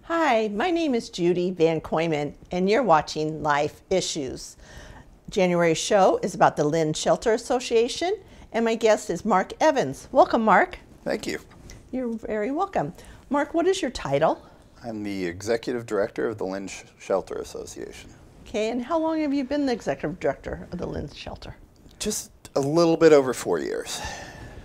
Hi, my name is Judie Vankooiman, and you're watching Life Issues. January's show is about the Lynn Shelter Association, and my guest is Mark Evans. Welcome, Mark. Thank you. You're very welcome. Mark, what is your title? I'm the Executive Director of the Lynn Shelter Association. Okay, and how long have you been the Executive Director of the Lynn Shelter? Just a little bit over 4 years.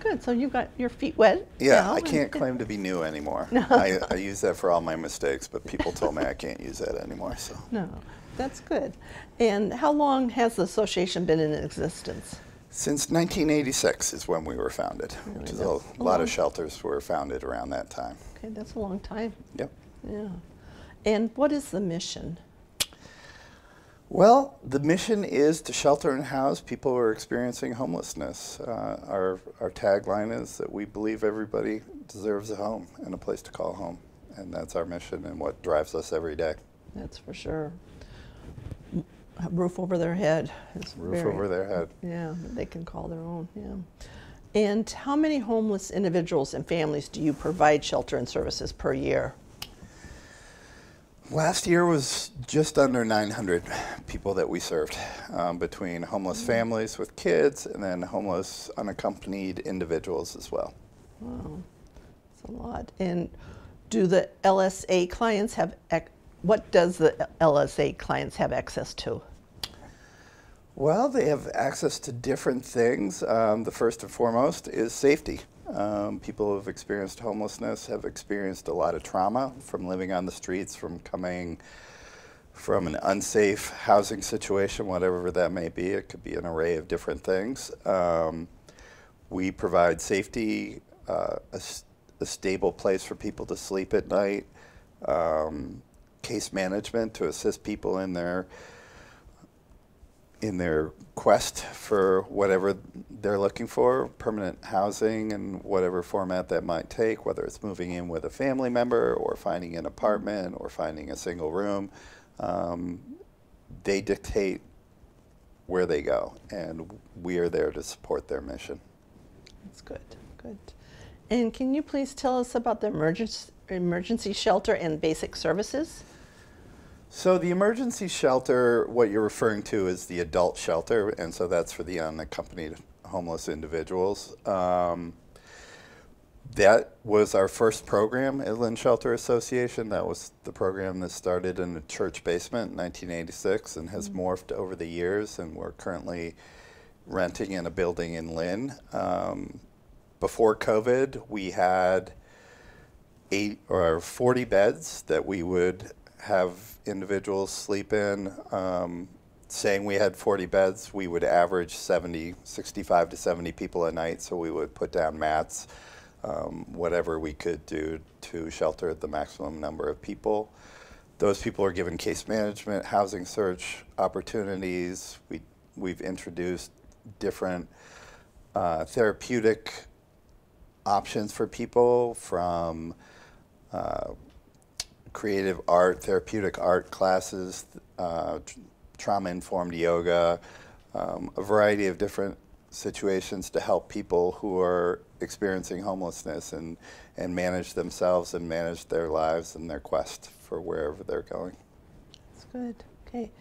Good, so you got your feet wet. Yeah, now, I can't claim to be new anymore. No. I use that for all my mistakes, but people told me I can't use that anymore. So. No, that's good. And how long has the association been in existence? Since 1986 is when we were founded, Really, which is that's a lot of shelters were founded around that time. Okay, that's a long time. Yep. Yeah. And what is the mission? Well, the mission is to shelter and house people who are experiencing homelessness. Our tagline is that we believe everybody deserves a home and a place to call home. And that's our mission and what drives us every day. That's for sure. A roof over their head. Roof over their head. Yeah, they can call their own, yeah. And how many homeless individuals and families do you provide shelter and services per year? Last year was just under 900 people that we served, between homeless families with kids and then homeless unaccompanied individuals as well. Wow, that's a lot. And do the LSA clients have, what does the LSA clients have access to? Well, they have access to different things. The first and foremost is safety. People who have experienced homelessness have experienced a lot of trauma from living on the streets, from coming from an unsafe housing situation, whatever that may be. It could be an array of different things. We provide safety, a stable place for people to sleep at night, case management to assist people in their quest for whatever they're looking for, permanent housing in whatever format that might take, whether it's moving in with a family member or finding an apartment or finding a single room. They dictate where they go, and we are there to support their mission. That's good, good. And can you please tell us about the emergency shelter and basic services? So the emergency shelter, what you're referring to is the adult shelter, and so that's for the unaccompanied homeless individuals. That was our first program at Lynn Shelter Association. That was the program that started in a church basement in 1986 and has morphed over the years, and we're currently renting in a building in Lynn. Before COVID, we had 40 beds that we would have individuals sleep in. Saying we had 40 beds, we would average 65 to 70 people a night, so we would put down mats, whatever we could do to shelter the maximum number of people. Those people are given case management, housing search opportunities. We've introduced different therapeutic options for people, from creative art, therapeutic art classes, trauma-informed yoga, a variety of different situations to help people who are experiencing homelessness and manage themselves and manage their lives and their quest for wherever they're going. That's good, okay.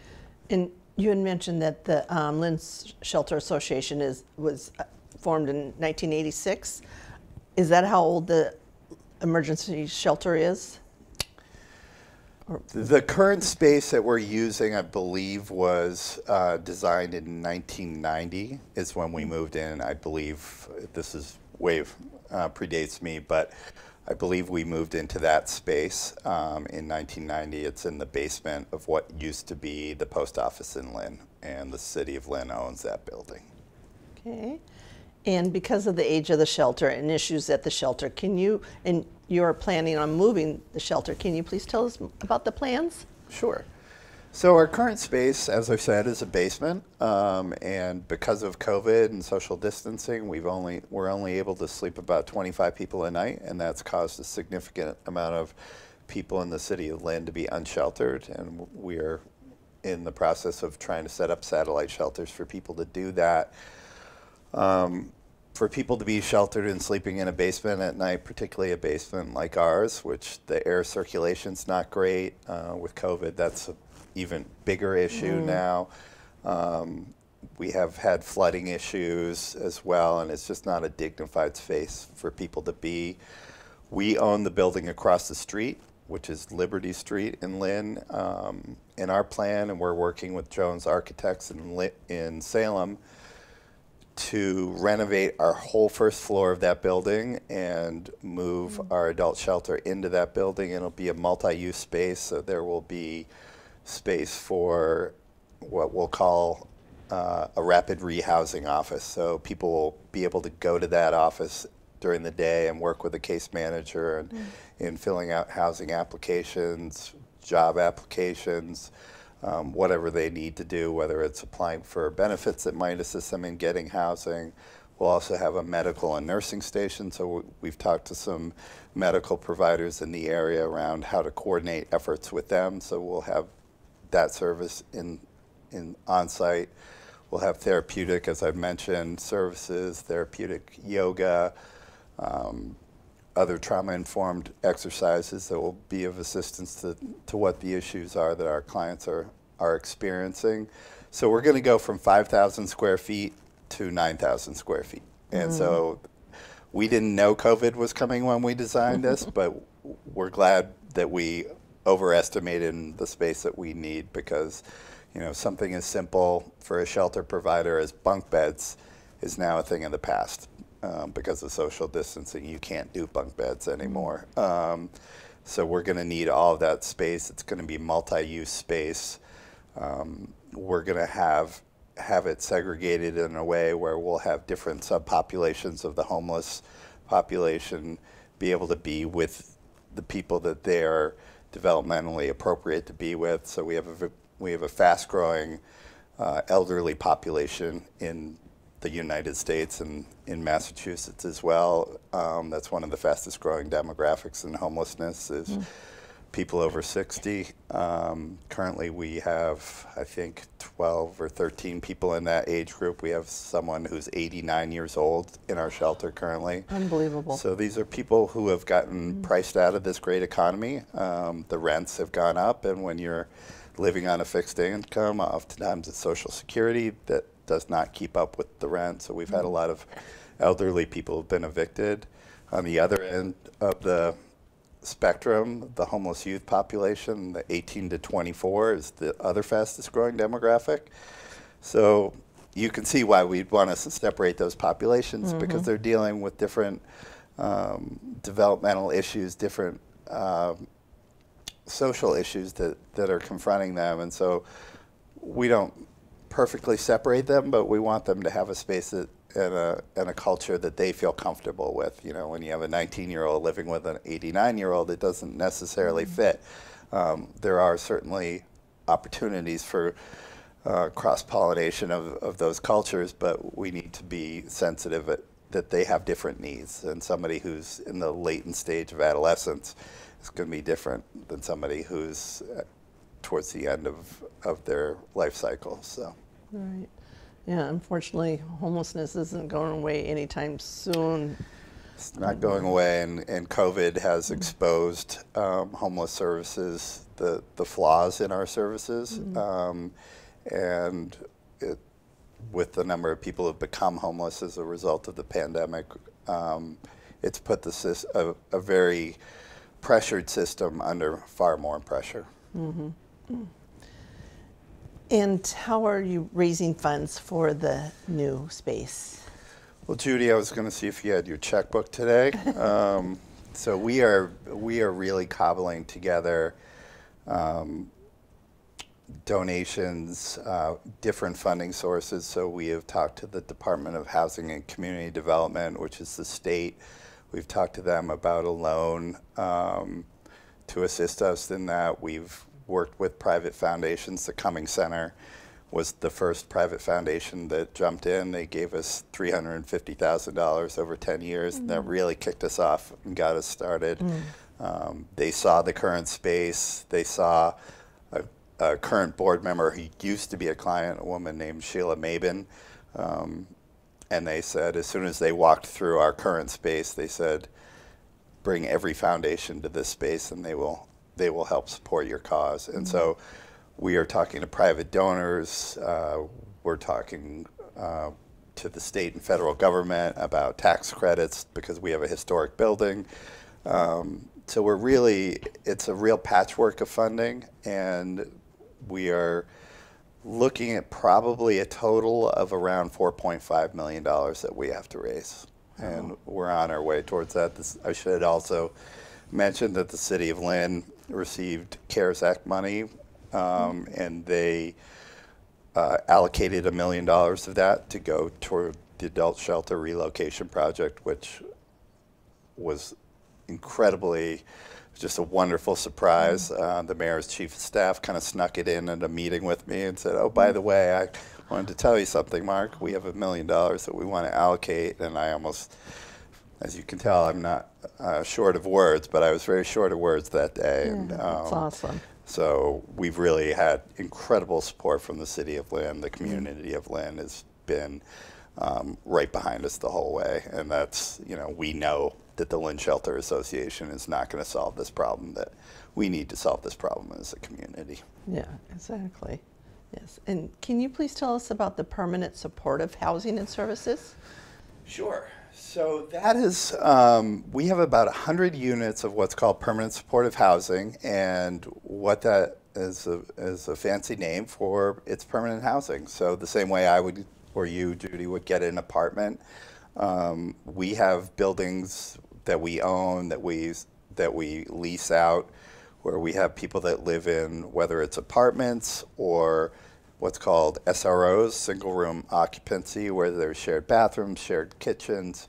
And you had mentioned that the Lynn Shelter Association was formed in 1986. Is that how old the emergency shelter is? The current space that we're using, I believe, was designed in 1990 is when we moved in. I believe this is predates me, but I believe we moved into that space in 1990. It's in the basement of what used to be the post office in Lynn, and the city of Lynn owns that building. Okay. And because of the age of the shelter and issues at the shelter, and you're planning on moving the shelter, can you please tell us about the plans? Sure. So our current space, as I said, is a basement, and because of COVID and social distancing, we're only able to sleep about 25 people a night, and that's caused a significant amount of people in the city of Lynn to be unsheltered, and we're in the process of trying to set up satellite shelters for people to do that. for people to be sheltered and sleeping in a basement at night, particularly a basement like ours, which the air circulation's not great. With COVID, that's an even bigger issue now. We have had flooding issues as well, and it's just not a dignified space for people to be. We own the building across the street, which is Liberty Street in Lynn. In our plan, and we're working with Jones Architects in Salem to renovate our whole first floor of that building and move our adult shelter into that building. It'll be a multi-use space, so there will be space for what we'll call a rapid rehousing office. So people will be able to go to that office during the day and work with a case manager and in filling out housing applications, job applications, whatever they need to do, whether it's applying for benefits that might assist them in getting housing. We'll also have a medical and nursing station, so we've talked to some medical providers in the area around how to coordinate efforts with them, so we'll have that service in on-site. We'll have therapeutic, as I've mentioned, services, therapeutic yoga, other trauma-informed exercises that will be of assistance to what the issues are that our clients are experiencing. So we're going to go from 5,000 square feet to 9,000 square feet. And so we didn't know COVID was coming when we designed this, but we're glad that we overestimated the space that we need, because something as simple for a shelter provider as bunk beds is now a thing of the past. Because of social distancing, you can't do bunk beds anymore. So we're going to need all of that space. It's going to be multi-use space. We're going to have it segregated in a way where we'll have different subpopulations of the homeless population be able to be with the people that they're developmentally appropriate to be with. So we have a fast-growing elderly population in the United States and in Massachusetts as well. That's one of the fastest growing demographics in homelessness is people over 60. Currently we have, I think, 12 or 13 people in that age group. We have someone who's 89 years old in our shelter currently. Unbelievable. So these are people who have gotten priced out of this great economy. The rents have gone up, and when you're living on a fixed income, oftentimes it's Social Security that does not keep up with the rent. So we've had a lot of elderly people who've been evicted. On the other end of the spectrum, the homeless youth population, the 18 to 24, is the other fastest growing demographic. So you can see why we'd want us to separate those populations, because they're dealing with different developmental issues, different social issues that are confronting them. And so we don't perfectly separate them, but we want them to have a space and a culture that they feel comfortable with. When you have a 19-year-old living with an 89-year-old, it doesn't necessarily fit. There are certainly opportunities for cross-pollination of those cultures, but we need to be sensitive that they have different needs. And somebody who's in the latent stage of adolescence is going to be different than somebody who's towards the end of their life cycle. So. Right. Yeah, unfortunately, homelessness isn't going away anytime soon. It's not going away, and COVID has exposed homeless services, the flaws in our services, and with the number of people who have become homeless as a result of the pandemic, it's put a very pressured system under far more pressure. And how are you raising funds for the new space? Well, Judie, I was going to see if you had your checkbook today. So we are really cobbling together donations, different funding sources. So we have talked to the Department of Housing and Community Development, which is the state. We've talked to them about a loan to assist us in that. We've worked with private foundations. The Cumming Center was the first private foundation that jumped in. They gave us $350,000 over 10 years, and that really kicked us off and got us started. They saw the current space. They saw a current board member who used to be a client, a woman named Sheila Mabin, And they said, as soon as they walked through our current space, they said, bring every foundation to this space and they will help support your cause. And so we are talking to private donors. We're talking to the state and federal government about tax credits because we have a historic building. So we're really, it's a real patchwork of funding, and we are looking at probably a total of around $4.5 million that we have to raise. And we're on our way towards that. I should also mention that the city of Lynn received CARES Act money, and they allocated $1 million of that to go toward the adult shelter relocation project, which was incredibly, just a wonderful surprise. The mayor's chief of staff kind of snuck it in at a meeting with me and said, oh, by the way, I wanted to tell you something, Mark. We have $1 million that we want to allocate. And I almost, as you can tell, I'm not short of words, but I was very short of words that day. And, That's awesome. So we've really had incredible support from the city of Lynn. The community of Lynn has been right behind us the whole way. And that's, we know that the Lynn Shelter Association is not going to solve this problem, that we need to solve this problem as a community. Yeah, exactly. Yes. And can you please tell us about the permanent supportive housing and services? Sure. So that is, we have about 100 units of what's called permanent supportive housing, and what that is a fancy name for it's permanent housing. So the same way I would, or you, Judy, would get an apartment, we have buildings that we own, that we lease out, where we have people that live in, whether it's apartments or what's called SROs, single room occupancy, where there's shared bathrooms, shared kitchens,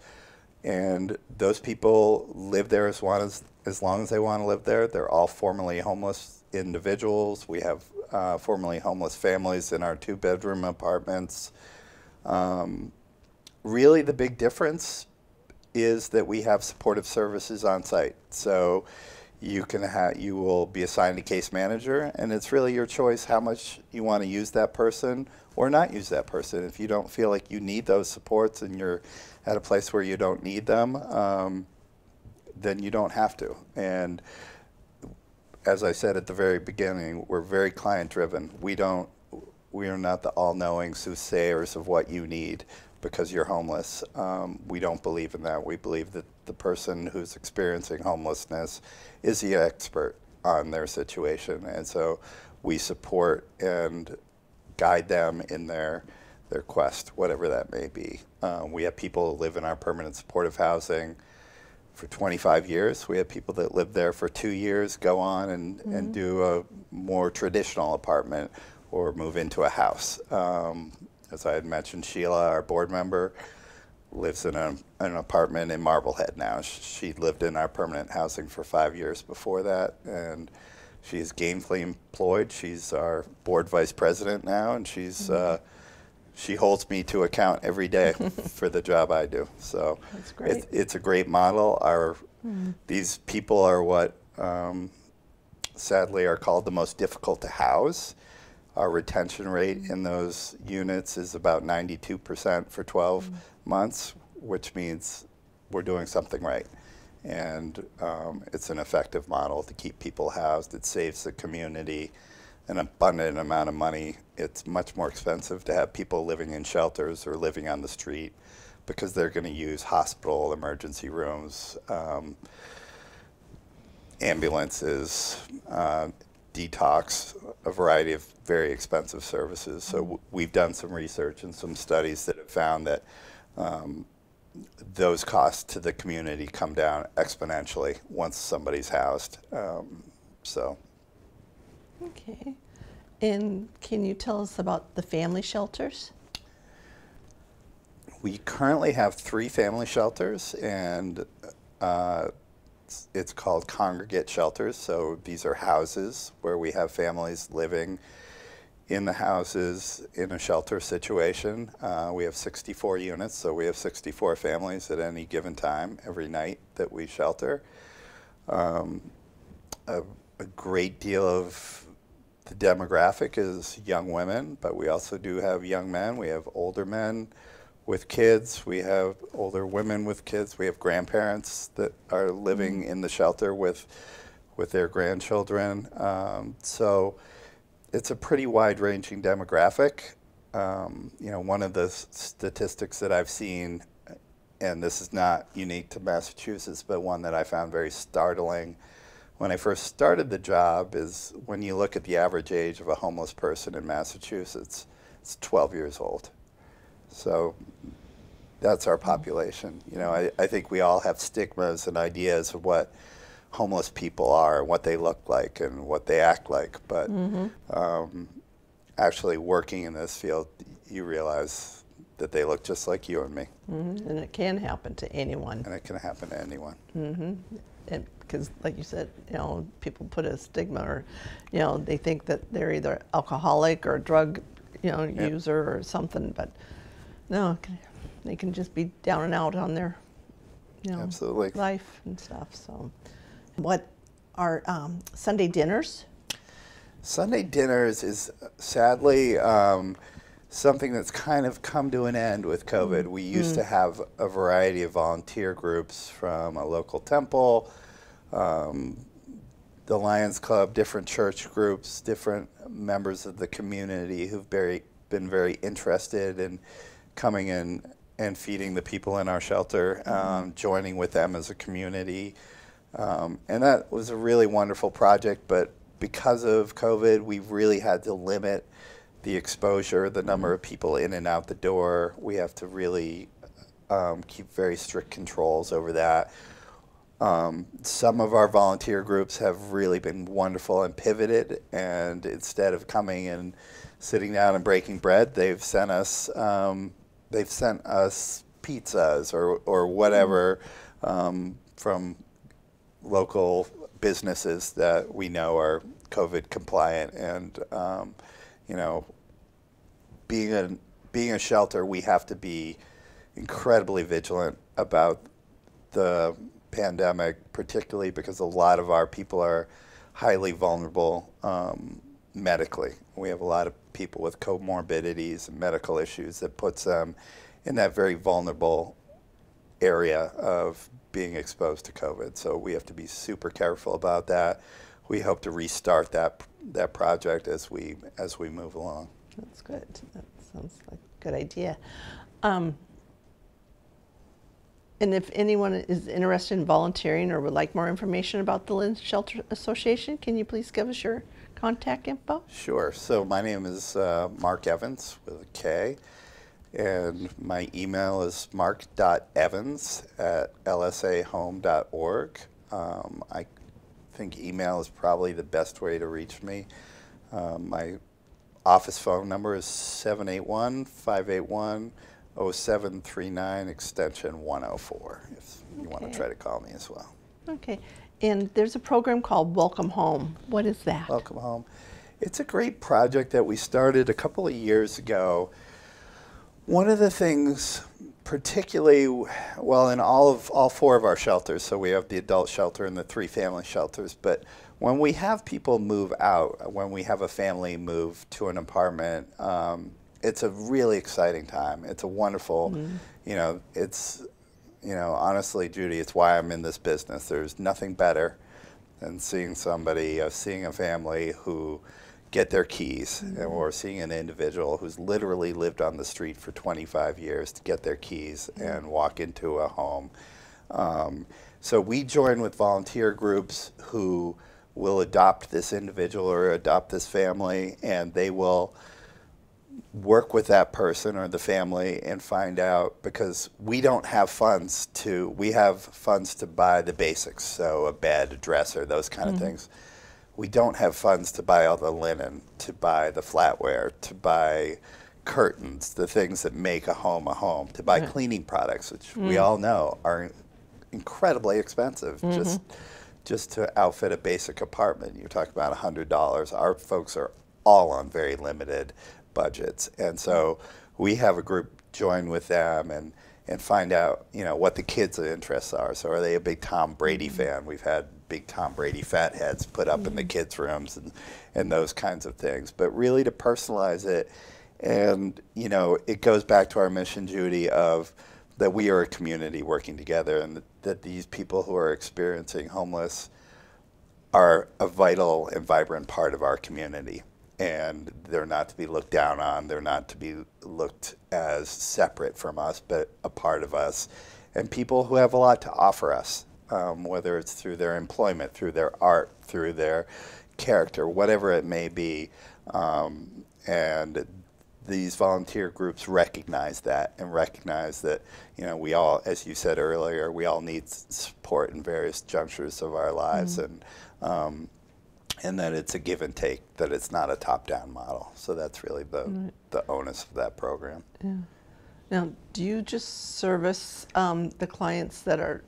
and those people live there as long as they want to live there. They're all formerly homeless individuals. We have formerly homeless families in our 2-bedroom apartments. Really, the big difference is that we have supportive services on site. So you will be assigned a case manager, and it's really your choice how much you want to use that person or not use that person. If you don't feel like you need those supports and you're at a place where you don't need them, then you don't have to. And as I said at the very beginning, we're very client driven. We are not the all-knowing soothsayers of what you need because you're homeless. We don't believe in that. We believe that the person who's experiencing homelessness is the expert on their situation. And so we support and guide them in their quest, whatever that may be. We have people who live in our permanent supportive housing for 25 years. We have people that live there for 2 years, go on and do a more traditional apartment or move into a house. As I had mentioned, Sheila, our board member, lives in an apartment in Marblehead now. She lived in our permanent housing for 5 years before that, and she's gainfully employed. She's our board vice president now, and she holds me to account every day for the job I do. So that's great. It's a great model. These people are what sadly are called the most difficult to house. Our retention rate in those units is about 92% for 12 months, which means we're doing something right. And it's an effective model to keep people housed. It saves the community an abundant amount of money. It's much more expensive to have people living in shelters or living on the street because they're going to use hospital emergency rooms, ambulances, detox, a variety of very expensive services. So we've done some research and some studies that have found that those costs to the community come down exponentially once somebody's housed. Okay. And can you tell us about the family shelters? We currently have 3 family shelters, and it's called congregate shelters. So these are houses where we have families living in the houses in a shelter situation. We have 64 units, so we have 64 families at any given time, every night that we shelter. A great deal of the demographic is young women, but we also do have young men. We have older men. with kids. We have older women with kids. We have grandparents that are living in the shelter with their grandchildren. So it's a pretty wide-ranging demographic. One of the statistics that I've seen, and this is not unique to Massachusetts, but one that I found very startling when I first started the job, is when you look at the average age of a homeless person in Massachusetts, it's 12 years old. So that's our population. I think we all have stigmas and ideas of what homeless people are, and what they look like, and what they act like. But actually working in this field, you realize that they look just like you and me. And it can happen to anyone. And it can happen to anyone. And because, like you said, people put a stigma, or they think that they're either alcoholic or drug user or something, but no, they can just be down and out on their Absolutely. life and stuff. So what are Sunday dinners? Sunday dinners is sadly something that's kind of come to an end with COVID. We used to have a variety of volunteer groups from a local temple, the Lions Club, different church groups, different members of the community who've been very interested in coming in and feeding the people in our shelter, joining with them as a community. And that was a really wonderful project, but because of COVID, we've really had to limit the exposure, the number of people in and out the door. We have to really keep very strict controls over that. Some of our volunteer groups have really been wonderful and pivoted, and instead of coming and sitting down and breaking bread, they've sent us pizzas or whatever from local businesses that we know are COVID compliant. And being a shelter, we have to be incredibly vigilant about the pandemic, particularly because a lot of our people are highly vulnerable medically. We have a lot of people with comorbidities and medical issues that puts them in that very vulnerable area of being exposed to COVID. So we have to be super careful about that. We hope to restart that project as we move along. That's good. That sounds like a good idea. And if anyone is interested in volunteering or would like more information about the Lynn Shelter Association, can you please give us your contact info? Sure. So my name is Mark Evans with a K, and my email is mark.evans@lsahome.org. I think email is probably the best way to reach me. My office phone number is 781-581-0739, extension 104, if you want to try to call me as well. Okay. And there's a program called Welcome Home. What is that? Welcome Home. It's a great project that we started a couple of years ago. One of the things, particularly, well, in all four of our shelters, so we have the adult shelter and the 3 family shelters, but when we have people move out, when we have a family move to an apartment, it's a really exciting time. It's a wonderful, honestly, Judy, it's why I'm in this business. There's nothing better than seeing seeing a family who get their keys, or seeing an individual who's literally lived on the street for 25 years to get their keys and walk into a home. So we join with volunteer groups who will adopt this individual or adopt this family, and they will work with that person or the family and find out, because we don't have funds we have funds to buy the basics, so a bed, a dresser, those kind of things. We don't have funds to buy all the linen, to buy the flatware, to buy curtains, the things that make a home, to buy cleaning products, which we all know are incredibly expensive. Just to outfit a basic apartment, you're talking about $100. Our folks are all on very limited budgets, and so we have a group join with them and find out what the kids' interests are. So are they a big Tom Brady fan? We've had big Tom Brady fat heads put up in the kids' rooms and those kinds of things. But really to personalize it And, you know, it goes back to our mission, Judie, of that we are a community working together, and that these people who are experiencing homeless are a vital and vibrant part of our community. And they're not to be looked down on. They're not to be looked as separate from us, but a part of us. And people who have a lot to offer us, whether it's through their employment, through their art, through their character, whatever it may be. And these volunteer groups recognize that, and recognize that, you know, we all, as you said earlier, we all need support in various junctures of our lives. And that it's a give and take, that it's not a top-down model. So that's really the onus of that program. Yeah. Now, do you just service the clients that are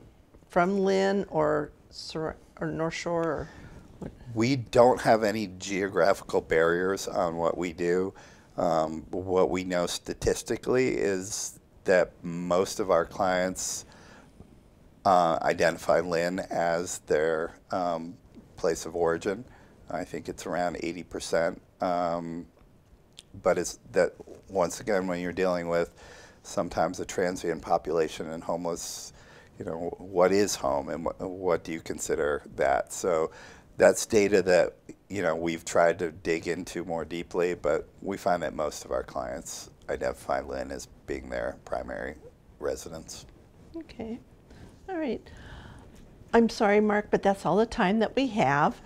from Lynn or North Shore? Or what? We don't have any geographical barriers on what we do. What we know statistically is that most of our clients identify Lynn as their place of origin. I think it's around 80%. But it's that, once again, when you're dealing with sometimes a transient population and homeless, you know, what is home, and what do you consider that? So that's data that, you know, we've tried to dig into more deeply, but we find that most of our clients identify Lynn as being their primary residence. Okay. All right. I'm sorry, Mark, but that's all the time that we have.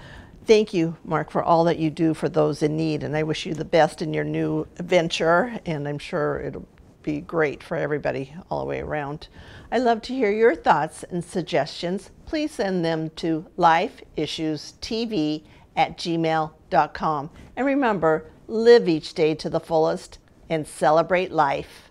Thank you, Mark, for all that you do for those in need, and I wish you the best in your new venture, and I'm sure it'll be great for everybody all the way around. I'd love to hear your thoughts and suggestions. Please send them to lifeissuestv@gmail.com. And remember, live each day to the fullest and celebrate life.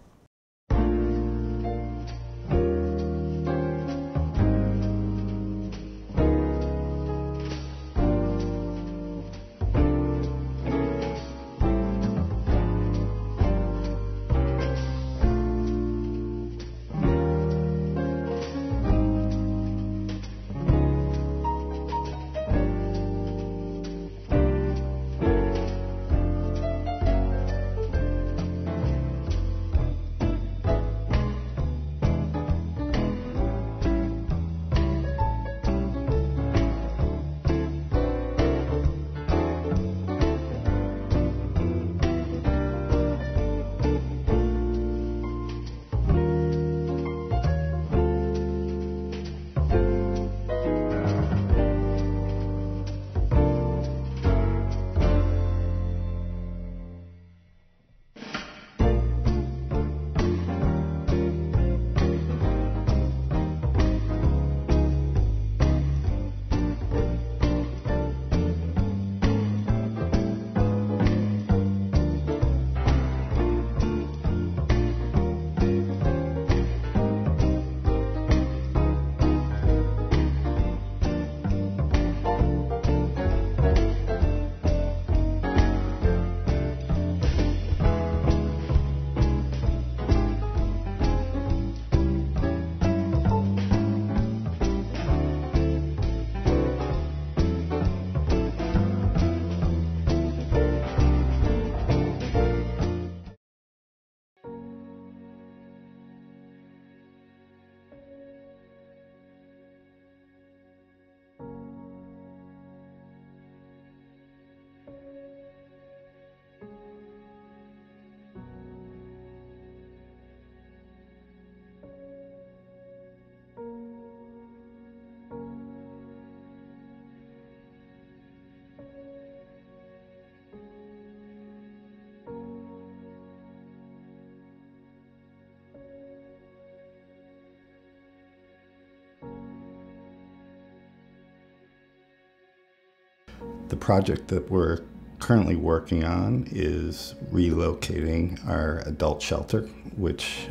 The project that we're currently working on is relocating our adult shelter, which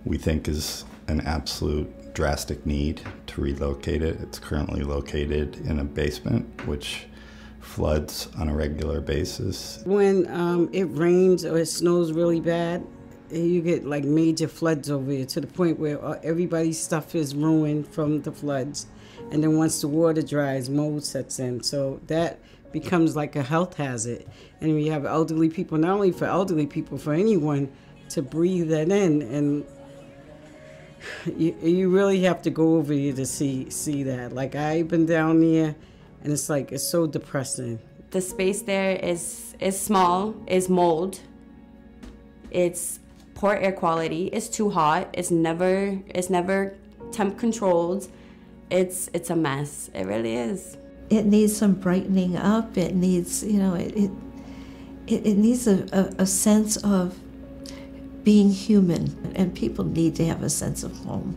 we think is an absolute drastic need to relocate it. It's currently located in a basement, which floods on a regular basis. When it rains or it snows really bad, you get like major floods over here, to the point where everybody's stuff is ruined from the floods. And then once the water dries, mold sets in. So that becomes like a health hazard. And we have elderly people, not only for elderly people, for anyone to breathe that in. And you really have to go over here to see that. Like, I've been down there, and it's like, it's so depressing. The space there is small, is mold. It's poor air quality. It's too hot. It's never temp controlled. It's a mess. It really is. It needs some brightening up. It needs, you know, it needs a sense of being human, and people need to have a sense of home.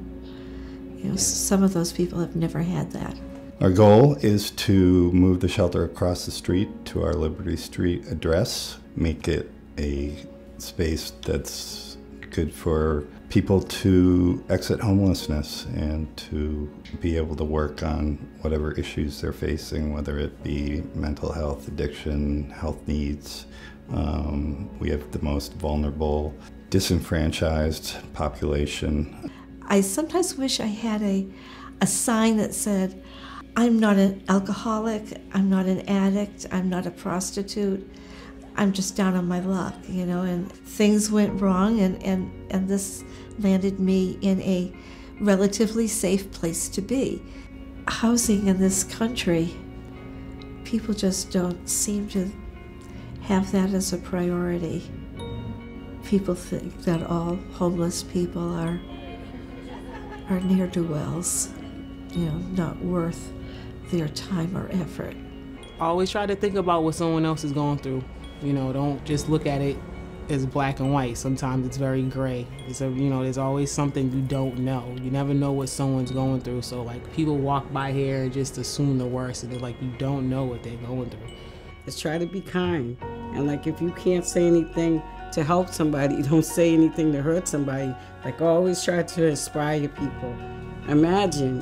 You know, some of those people have never had that. Our goal is to move the shelter across the street to our Liberty Street address, make it a space that's good for people to exit homelessness and to be able to work on whatever issues they're facing, whether it be mental health, addiction, health needs. We have the most vulnerable, disenfranchised population. I sometimes wish I had a sign that said, I'm not an alcoholic, I'm not an addict, I'm not a prostitute, I'm just down on my luck, you know, and things went wrong, and this landed me in a relatively safe place to be. Housing in this country, people just don't seem to have that as a priority. People think that all homeless people are ne'er-do-wells, you know, not worth their time or effort. Always try to think about what someone else is going through. You know, don't just look at it as black and white. Sometimes it's very gray. You know, there's always something you don't know. You never know what someone's going through. So, like, people walk by here and just assume the worst, and they're like, you don't know what they're going through. Just try to be kind. And, like, if you can't say anything to help somebody, don't say anything to hurt somebody. Like, always try to inspire people. Imagine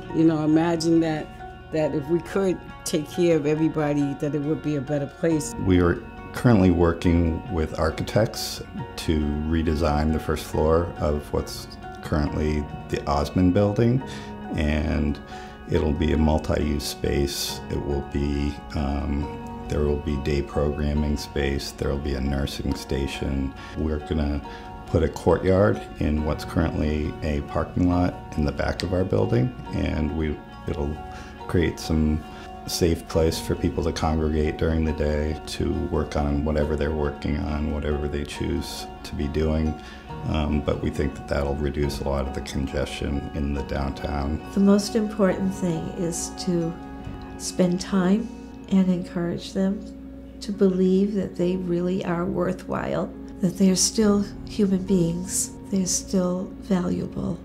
that if we could take care of everybody, that it would be a better place. We are currently working with architects to redesign the first floor of what's currently the Osmond building, and it'll be a multi-use space. It will be, there will be day programming space, there will be a nursing station. We're gonna put a courtyard in what's currently a parking lot in the back of our building, and it'll create some safe place for people to congregate during the day to work on whatever they're working on, whatever they choose to be doing. But we think that that'll reduce a lot of the congestion in the downtown. The most important thing is to spend time and encourage them to believe that they really are worthwhile, that they're still human beings, they're still valuable.